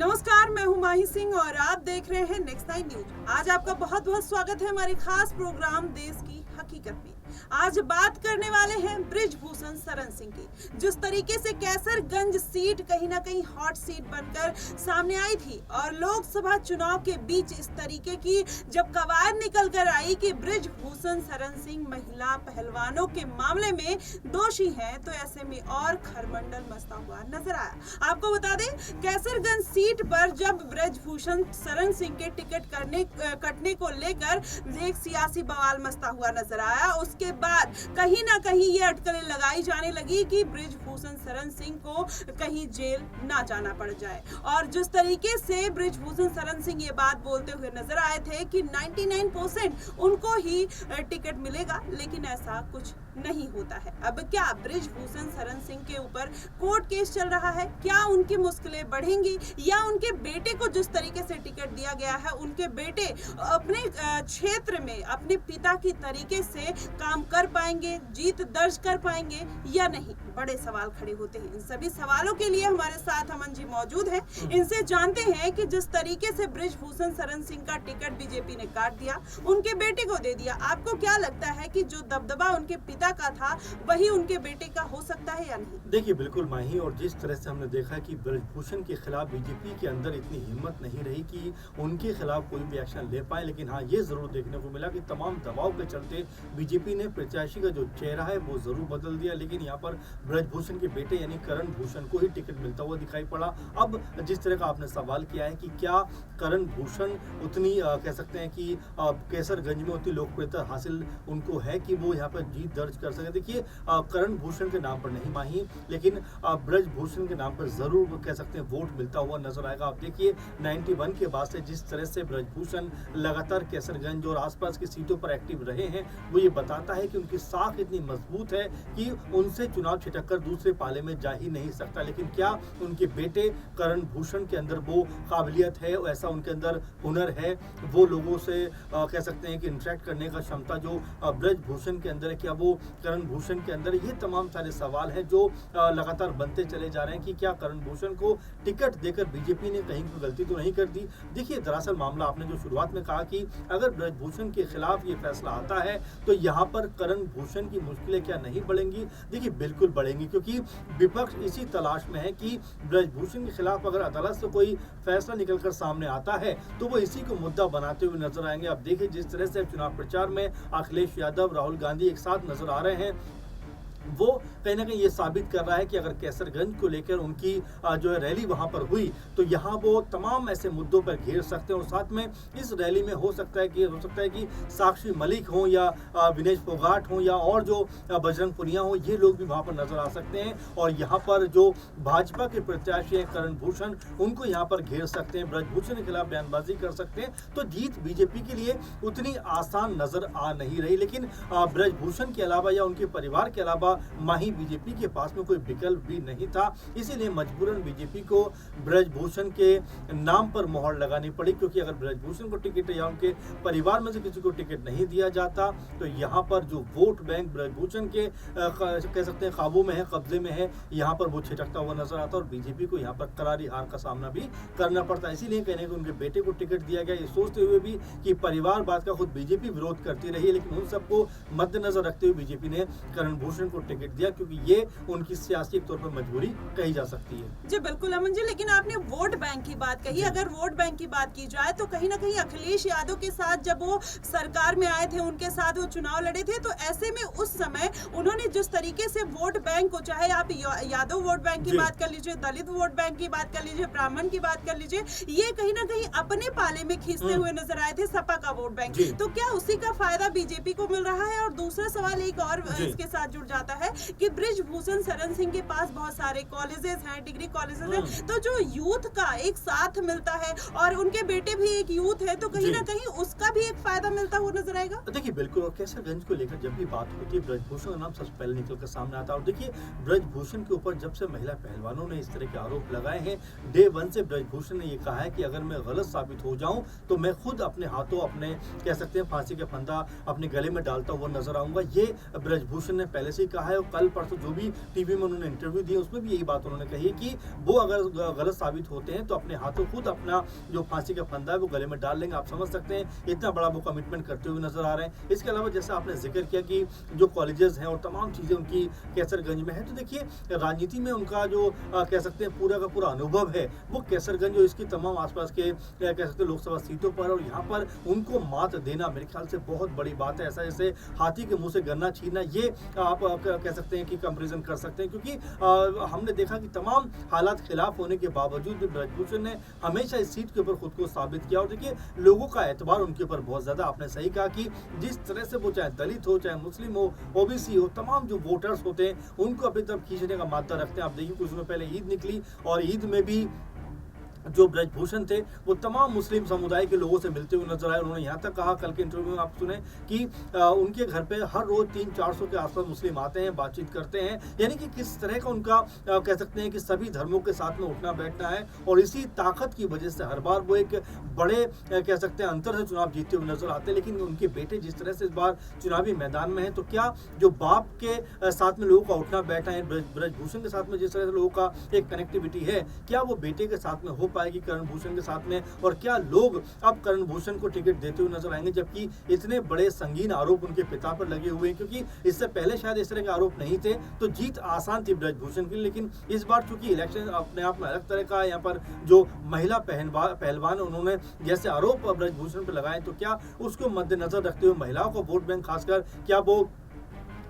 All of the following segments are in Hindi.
नमस्कार, मैं हूं माही सिंह और आप देख रहे हैं नेक्स्ट 9 न्यूज। आज आपका बहुत बहुत स्वागत है हमारे खास प्रोग्राम देश की हकीकत में। आज बात करने वाले हैं बृजभूषण शरण सिंह की। जिस तरीके से कैसरगंज सीट कहीं ना कहीं हॉट सीट बनकर सामने आई थी और लोकसभा चुनाव के बीच इस तरीके की जब कवायद निकल कर आई कि बृजभूषण शरण सिंह महिला पहलवानों के मामले में दोषी हैं, तो ऐसे में और खरमंडल मचता हुआ नजर आया। आपको बता दें, कैसरगंज सीट पर जब बृजभूषण शरण सिंह के टिकट कटने को लेकर एक सियासी बवाल मचता हुआ नजर आया। उसके बाद कहीं ना कहीं ये अटकलें लगाई जाने लगी कि बृजभूषण शरण सिंह को कहीं जेल ना जाना पड़ जाए। और जिस तरीके से बृजभूषण शरण सिंह ये बात बोलते हुए नजर आए थे कि 99% उनको ही टिकट मिलेगा, लेकिन ऐसा कुछ नहीं होता है। अब क्या बृजभूषण शरण सिंह के ऊपर कोर्ट केस चल रहा है? क्या उनकी मुश्किलें बढ़ेंगी या उनके बेटे को जिस तरीके से टिकट दिया गया है, उनके बेटे अपने क्षेत्र में अपने पिता की तरीके से काम कर पाएंगे, जीत दर्ज कर पाएंगे या नहीं? बड़े सवाल खड़े होते हैं। इन सभी सवालों के लिए हमारे साथ अमन जी मौजूद हैं। इनसे जानते हैं कि जिस तरीके से बृजभूषण शरण सिंह का टिकट बीजेपी ने काट दिया, उनके बेटे को दे दिया, आपको क्या लगता है कि जो दबदबा उनके पिता का था वही उनके बेटे का हो सकता है या नहीं? देखिए, बिल्कुल माही, और जिस तरह से हमने देखा कि बृजभूषण के खिलाफ बीजेपी के अंदर इतनी हिम्मत नहीं रही कि उनके खिलाफ कोई भी एक्शन ले पाए, लेकिन हाँ, ये जरूर देखने को मिला कि तमाम दबाव के चलते बीजेपी ने प्रत्याशी का जो चेहरा है वो जरूर बदल दिया। लेकिन यहाँ पर बृजभूषण के बेटे यानी करण भूषण को ही टिकट मिलता हुआ दिखाई पड़ा। अब जिस तरह का आपने सवाल किया है कि क्या करण भूषण उतनी कह सकते हैं कि कैसरगंज में उतनी लोकप्रियता हासिल उनको है कि वो यहाँ पर जीत दर्ज कर सके। देखिए, करण भूषण के नाम पर नहीं माही, लेकिन बृजभूषण के नाम पर जरूर कह सकते हैं वोट मिलता हुआ नजर आएगा। आप देखिए, 91 के बाद से जिस तरह से बृजभूषण लगातार कैसरगंज और आसपास की सीटों पर एक्टिव रहे हैं, वो ये बताता है कि उनकी साख इतनी मजबूत है कि उनसे चुनाव छिटक कर दूसरे पाले में जा ही नहीं सकता। लेकिन क्या उनके बेटे करण भूषण के अंदर वो काबिलियत है, ऐसा उनके अंदर हुनर है, वो लोगों से कह सकते हैं कि इंटरेक्ट करने का क्षमता जो बृजभूषण के अंदर है, क्या वो करण भूषण के अंदर? ये तमाम सारे सवाल हैं जो लगातार बनते चले जा रहे हैं कि क्या करण भूषण को टिकट देकर बीजेपी ने कहीं कोई गलती तो नहीं कर दी। देखिए, दरअसल मामला आपने जो शुरुआत में कहा कि अगर बृजभूषण के खिलाफ ये फैसला आता है तो यहाँ पर करण भूषण की मुश्किलें क्या नहीं बढ़ेंगी? देखिए, बिल्कुल बढ़ेंगी, क्योंकि विपक्ष इसी तलाश में है कि बृजभूषण के खिलाफ अगर अदालत से कोई फैसला निकलकर सामने आता है तो वो इसी को मुद्दा बनाते हुए नजर आएंगे। अब देखिए, जिस तरह से चुनाव प्रचार में अखिलेश यादव, राहुल गांधी एक साथ नजर आ रहे हैं, वो कहीं ना कहीं ये साबित कर रहा है कि अगर कैसरगंज को लेकर उनकी जो है रैली वहां पर हुई तो यहाँ वो तमाम ऐसे मुद्दों पर घेर सकते हैं। और साथ में इस रैली में हो सकता है कि साक्षी मलिक हो या विनेश फोगाट हो या और जो बजरंग पुनिया हो, ये लोग भी वहां पर नजर आ सकते हैं। और यहाँ पर जो भाजपा के प्रत्याशी हैं करण भूषण, उनको यहाँ पर घेर सकते हैं, बृजभूषण के खिलाफ बयानबाजी कर सकते हैं। तो जीत बीजेपी के लिए उतनी आसान नजर आ नहीं रही। लेकिन बृजभूषण के अलावा या उनके परिवार के अलावा माही बीजेपी के पास में कोई विकल्प भी नहीं था, इसीलिए मजबूरन बीजेपी को बृजभूषण के नाम पर मोहर लगानी पड़ी। क्योंकि अगर बृजभूषण को टिकट या उनके परिवार में से किसी को टिकट नहीं दिया जाता तो यहाँ पर जो वोट बैंक बृजभूषण के कह सकते हैं काबू में है, कब्जे में है, यहाँ पर वो छिटकता हुआ नजर आता और बीजेपी को यहाँ पर करारी हार का सामना भी करना पड़ता। इसीलिए कहने कि उनके बेटे को टिकट दिया गया, ये सोचते हुए भी कि परिवारवाद का खुद बीजेपी विरोध करती रही है, लेकिन उन सबको मद्देनजर रखते हुए बीजेपी ने करण भूषण को टिकट दिया, क्योंकि ये उनकी सियासी तौर पर मजबूरी कही जा सकती है। जी बिल्कुल अमन जी, लेकिन आपने वोट बैंक की बात कही। अगर वोट बैंक की बात की जाए तो कहीं ना कहीं अखिलेश यादव के साथ जब वो सरकार में आए थे, उनके साथ वो चुनाव लड़े थे, तो ऐसे में उस समय उन्होंने जिस तरीके से वोट बैंक को, चाहे आप यादव वोट बैंक की बात कर लीजिए, दलित वोट बैंक की बात कर लीजिए, ब्राह्मण की बात कर लीजिए, ये कहीं ना कहीं अपने पाले में खींचते हुए नजर आए थे सपा का वोट बैंक। तो क्या उसी का फायदा बीजेपी को मिल रहा है? और दूसरा सवाल एक और इसके साथ जुड़ जाता है कि बृजभूषण शरण सिंह के पास बहुत सारे कॉलेजेस हैं, डिग्री कॉलेजेस हैं, तो जो यूथ का एक साथ मिलता है और उनके बेटे भी एक यूथ है, तो कहीं ना कहीं उसका भी एक फायदा मिलता हुआ नजर आएगा। देखिए, बिल्कुल, और कैसरगंज को लेकर जब भी बात होती है बृजभूषण का नाम सबसे पहले निकल कर सामने आता है। और देखिए, बृजभूषण के ऊपर जब से महिला पहलवानों ने इस तरह के आरोप लगाए हैं, डे 1 से बृजभूषण ने ये कहा है कि अगर मैं गलत साबित हो जाऊं तो मैं खुद अपने हाथों अपने कह सकते हैं फांसी का फंदा अपने गले में डालता हुआ नजर आऊंगा। ये बृजभूषण ने पहले से ही कहा कहा है और कल परसों जो भी टीवी में उन्होंने इंटरव्यू दिए उसमें भी यही बात उन्होंने कही है कि वो अगर गलत साबित होते हैं तो अपने हाथों खुद अपना जो फांसी का फंदा है वो गले में डाल लेंगे। आप समझ सकते हैं इतना बड़ा वो कमिटमेंट करते हुए नजर आ रहे हैं। इसके अलावा जैसा आपने जिक्र किया कि जो कॉलेजेस हैं और तमाम चीज़ें उनकी कैसरगंज में है, तो देखिए राजनीति में उनका जो कह सकते हैं पूरा का पूरा अनुभव है वो कैसरगंज और इसकी तमाम आसपास के कह सकते हैं लोकसभा सीटों पर, और यहाँ पर उनको मात देना मेरे ख्याल से बहुत बड़ी बात है। ऐसा जैसे हाथी के मुंह से गन्ना छीनना, ये आप कह सकते हैं कि कंपेरिजन कर सकते हैं, क्योंकि हमने देखा कि तमाम हालात खिलाफ होने के बावजूद भी ब्रजभूषण ने हमेशा इस सीट के ऊपर खुद को साबित किया। और देखिए लोगों का एतबार उनके ऊपर बहुत ज्यादा, आपने सही कहा कि जिस तरह से वो चाहे दलित हो, चाहे मुस्लिम हो, ओबीसी हो, तमाम जो वोटर्स होते हैं उनको अभी तक खींचने का मादा रखते हैं। आप देखिए कुछ दिनों पहले ईद निकली और ईद में भी जो ब्रजभूषण थे वो तमाम मुस्लिम समुदाय के लोगों से मिलते हुए नजर आए। उन्होंने यहाँ तक कहा कल के इंटरव्यू में आप सुने कि उनके घर पे हर रोज 300-400 के आसपास मुस्लिम आते हैं, बातचीत करते हैं, यानी कि किस तरह का उनका कह सकते हैं कि सभी धर्मों के साथ में उठना बैठना है। और इसी ताकत की वजह से हर बार वो एक बड़े कह सकते हैं अंतर से चुनाव जीतते हुए नजर आते हैं। लेकिन उनके बेटे जिस तरह से इस बार चुनावी मैदान में है, तो क्या जो बाप के साथ में लोगों का उठना बैठना है, ब्रजभूषण के साथ में जिस तरह से लोगों का एक कनेक्टिविटी है, क्या वो बेटे के साथ में हो पाएगी करण भूषण के साथ में? और क्या लोग अब करण भूषण को टिकट देते हुए नजर आएंगे, जबकि इतने बड़े संगीन आरोप उनके पिता पर लगे हुए हैं? क्योंकि इससे पहले शायद इस तरह के आरोप नहीं थे, तो जीत आसान थी ब्रजभूषण की। लेकिन इस बार चूंकि इलेक्शन अपने आप में अलग तरह का है, यहाँ पर जो महिला पहलवान उन्होंने जैसे आरोप ब्रजभूषण पर लगाए, तो क्या उसको मद्देनजर रखते हुए महिलाओं को वोट बैंक खासकर क्या वो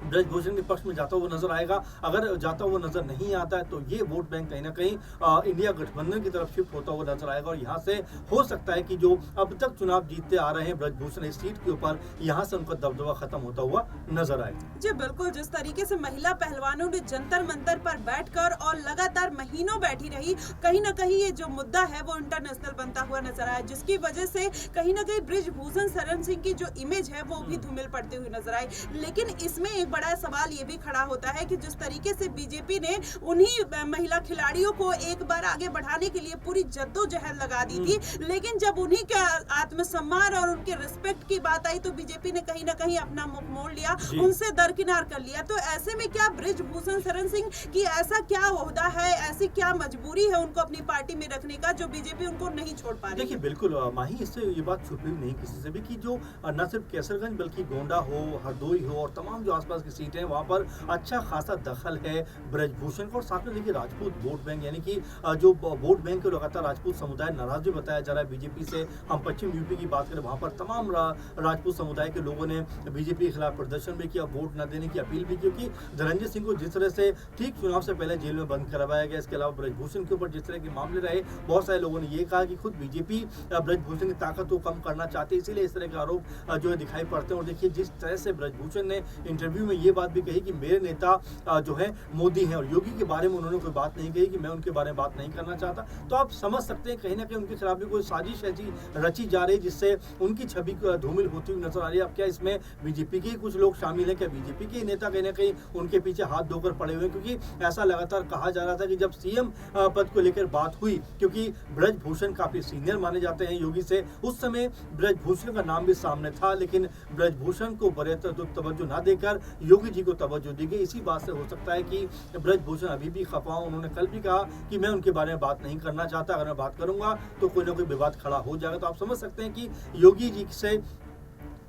ब्रजभूषण के पक्ष में जाता हुआ नजर आएगा? अगर जाता हुआ नजर नहीं आता है तो ये वोट बैंक कहीं ना कहीं इंडिया गठबंधन की तरफ शिफ्ट होता हुआ नजर आएगा। और यहाँ से हो सकता है कि जो अब तक चुनाव जीतते आ रहे हैं ब्रजभूषण इस सीट के ऊपर, यहाँ से उनका दबदबा खत्म होता हुआ नजर आए। जी बिल्कुल, जिस तरीके से महिला पहलवानों ने जंतर मंतर पर बैठकर और लगातार महीनों बैठी रही, कहीं ना कहीं ये जो मुद्दा है वो इंटरनेशनल बनता हुआ नजर आया, जिसकी वजह से कहीं ना कहीं ब्रजभूषण शरण सिंह की जो इमेज है वो भी धूमिल पड़ती हुई नजर आई। लेकिन इसमें एक बड़ा सवाल ये भी खड़ा होता है कि जिस तरीके से बीजेपी ने उन्हीं महिला खिलाड़ियों को एक बार आगे बढ़ाने के लिए पूरी जद्दोजहद लगा दी थी, लेकिन जब उन्हीं के आत्मसम्मान और उनके रिस्पेक्ट की बात आई तो बीजेपी ने कहीं ना कहीं अपना मुख मोड़ लिया, उनसे दरकिनार कर लिया। तो ऐसे में क्या ब्रजभूषण शरण सिंह की ऐसा क्या ओहदा है, ऐसी क्या मजबूरी है उनको अपनी पार्टी में रखने का, जो बीजेपी उनको नहीं छोड़ पा रही? देखिए बिल्कुल माही, इससे ये बात छुपी नहीं किसी से भी कि जो न सिर्फ कैसरगंज बल्कि गोंडा हो, हरदोई हो और तमाम जो आसपास की सीटें हैं वहाँ पर अच्छा खासा दखल है ब्रजभूषण का। और साथ में देखिए राजपूत वोट बैंक, यानी कि जो वोट बैंक के लगातार राजपूत समुदाय नाराज भी बताया जा रहा है बीजेपी से। हम पश्चिम यूपी की बात करें, वहाँ पर तमाम राजपूत समुदाय के लोगों ने बीजेपी के खिलाफ प्रदर्शन भी किया, वोट न देने की अपील भी, क्योंकि धनंजय सिंह को जिस तरह से ठीक चुनाव से पहले जेल में बंद करवाया गया, इसके अलावा ब्रजभूषण के ऊपर जिस तरह के मामले रहे, बहुत सारे लोगों ने ये कहा कि खुद बीजेपी ब्रजभूषण की ताकत को कम करना चाहती है, इसीलिए इस तरह के आरोप जो है दिखाई पड़ते हैं। और देखिए जिस तरह से ब्रजभूषण ने इंटरव्यू में ये बात भी कही कि मेरे नेता जो है मोदी हैं, और योगी के बारे में उन्होंने कोई बात नहीं कही कि मैं उनके बारे में बात नहीं करना चाहता, तो आप समझ सकते हैं कहीं ना कहीं उनके खिलाफ भी कोई साजिश ऐसी रची जा रही है जिससे उनकी छवि धूमिल होती हुई नजर आ रही है। अब क्या इसमें बीजेपी के कुछ लोग शामिल हैं? क्या बीजेपी के नेता कहीं ना कहीं उनके पीछे हाथ धोकर पड़े हुए हैं? क्योंकि ऐसा लगातार कहा जा रहा था कि जब सीएम पद को लेकर बात हुई, क्योंकि ब्रजभूषण काफी सीनियर माने जाते हैं योगी से, उस समय ब्रजभूषण का नाम भी सामने था, लेकिन ब्रजभूषण को बड़े तवज्जो ना देकर योगी जी को तवज्जो दी गई। इसी बात से हो सकता है कि ब्रजभूषण अभी भी खफा हूं। उन्होंने कल भी कहा कि मैं उनके बारे में बात नहीं करना चाहता, अगर मैं बात करूंगा तो कोई ना कोई विवाद खड़ा हो जाएगा। तो आप समझ सकते हैं कि योगी जी से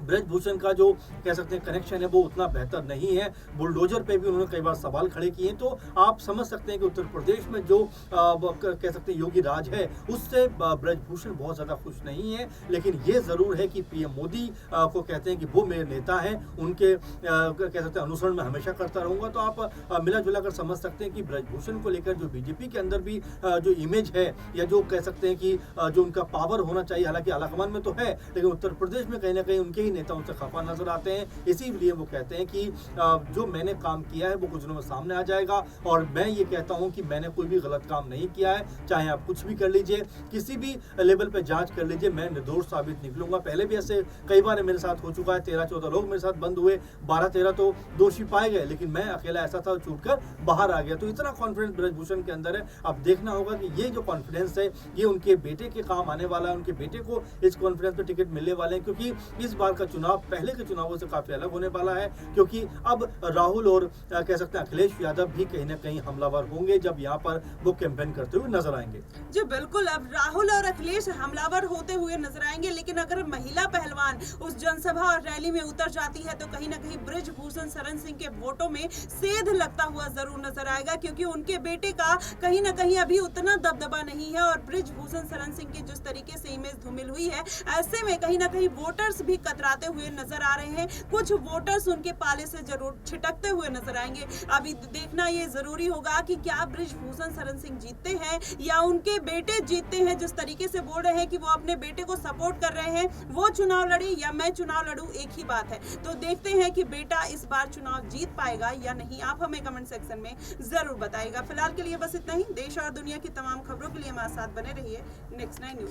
ब्रजभूषण का जो कह सकते हैं कनेक्शन है वो उतना बेहतर नहीं है। बुलडोजर पे भी उन्होंने कई बार सवाल खड़े किए, तो आप समझ सकते हैं कि उत्तर प्रदेश में जो कह सकते हैं योगी राज है उससे ब्रजभूषण बहुत ज़्यादा खुश नहीं है। लेकिन ये ज़रूर है कि पीएम मोदी को कहते हैं कि वो मेरे नेता हैं, उनके कह सकते हैं अनुसरण में हमेशा करता रहूँगा। तो आप मिला जुला कर समझ सकते हैं कि ब्रजभूषण को लेकर जो बीजेपी के अंदर भी जो इमेज है, या जो कह सकते हैं कि जो उनका पावर होना चाहिए, हालांकि आलाकमान में तो है, लेकिन उत्तर प्रदेश में कहीं ना कहीं उनके ही नेता उनसे खफा नजर आते हैं। इसीलिए वो कहते हैं कि जो मैंने काम किया है वो कुछ दिनों में सामने आ जाएगा, और मैं ये कहता हूं कि मैंने कोई भी गलत काम नहीं किया है। चाहे आप कुछ भी कर लीजिए, किसी भी लेवल पे जांच कर लीजिए, मैं निर्दोष साबित निकलूंगा। पहले भी ऐसे कई बार मेरे साथ हो चुका है, 13-14 लोग मेरे साथ बंद हुए, 12-13 तो दोषी पाए गए, लेकिन मैं अकेला ऐसा था छूटकर बाहर आ गया। तो इतना कॉन्फिडेंस ब्रजभूषण के अंदर है। अब देखना होगा कि ये जो कॉन्फिडेंस है ये उनके बेटे के काम आने वाला है, उनके बेटे को इस कॉन्फिडेंस पे टिकट मिलने वाले हैं, क्योंकि इस बार का का चुनाव पहले के चुनावों से काफी अलग होने वाला है, क्योंकि अब राहुल और कह सकते हैं अखिलेश यादव भी कहीं ना कहीं हमलावर होंगे जब यहाँ पर वो कैंपेन करते हुए नजर आएंगे। जी बिल्कुल, अब राहुल और अखिलेश हमलावर होते हुए नजर आएंगे, लेकिन अगर महिला पहलवान उस जनसभा और रैली में उतर जाती है तो कहीं ना कहीं बृजभूषण शरण सिंह के वोटों में सेध लगता हुआ जरूर नजर आएगा, क्योंकि उनके बेटे का कहीं ना कहीं अभी उतना दबदबा नहीं है और बृजभूषण शरण सिंह की जिस तरीके से इमेज धूमिल हुई है, ऐसे में कहीं ना कहीं वोटर्स भी कतराते हुए नजर आ रहे हैं। कुछ वोटर्स उनके पाले से जरूर छिटकते हुए नजर आएंगे। अभी देखना ये जरूरी होगा कि क्या बृजभूषण शरण सिंह जीतते हैं या उनके बेटे जीतते हैं। जिस तरीके से बोल रहे हैं कि वो अपने बेटे को सपोर्ट कर रहे हैं, वो चुनाव लड़े या मैं चुनाव लड़ूं, एक ही बात है। तो देखते हैं कि बेटा इस बार चुनाव जीत पाएगा या नहीं। आप हमें कमेंट सेक्शन में जरूर बताइएगा। फिलहाल के लिए बस इतना ही। देश और दुनिया की तमाम खबरों के लिए हमारे साथ बने रहिए नेक्स्ट 9 न्यूज।